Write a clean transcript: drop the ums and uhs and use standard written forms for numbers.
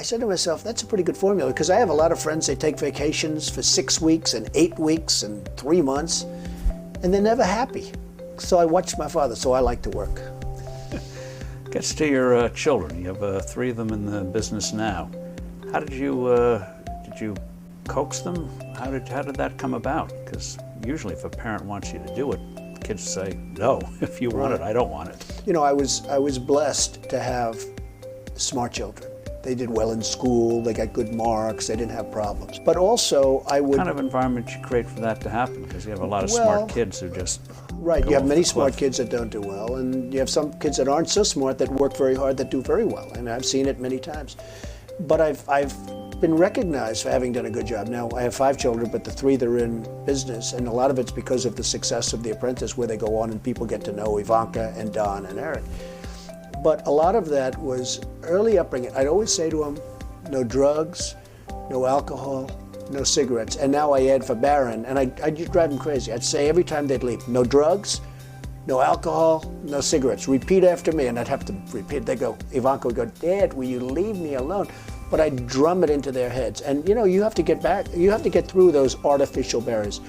said to myself, that's a pretty good formula, because I have a lot of friends, they take vacations for 6 weeks and 8 weeks and 3 months, and they're never happy. So I watched my father, so I like to work. Gets to your children. You have 3 of them in the business now. How did you coax them? How did that come about? Because usually if a parent wants you to do it, kids say, no, if you want it, I don't want it. You know, I was blessed to have smart children. They did well in school, they got good marks, they didn't have problems. But also, I would... What kind of environment you create for that to happen? Because you have a lot of smart kids who just... Right, you have many smart kids that don't do well, and you have some kids that aren't so smart that work very hard that do very well, and I've seen it many times. But I've been recognized for having done a good job. Now, I have 5 children, but the 3 that are in business, and a lot of it's because of the success of The Apprentice, where they go on and people get to know Ivanka and Don and Eric. But a lot of that was early upbringing. I'd always say to them, no drugs, no alcohol, no cigarettes. And now I add for Barron, and I'd just drive them crazy. I'd say every time they'd leave, no drugs, no alcohol, no cigarettes. Repeat after me, and I'd have to repeat. They'd go, Ivanka would go, Dad, will you leave me alone? But I'd drum it into their heads. And you know, you have to get through those artificial barriers.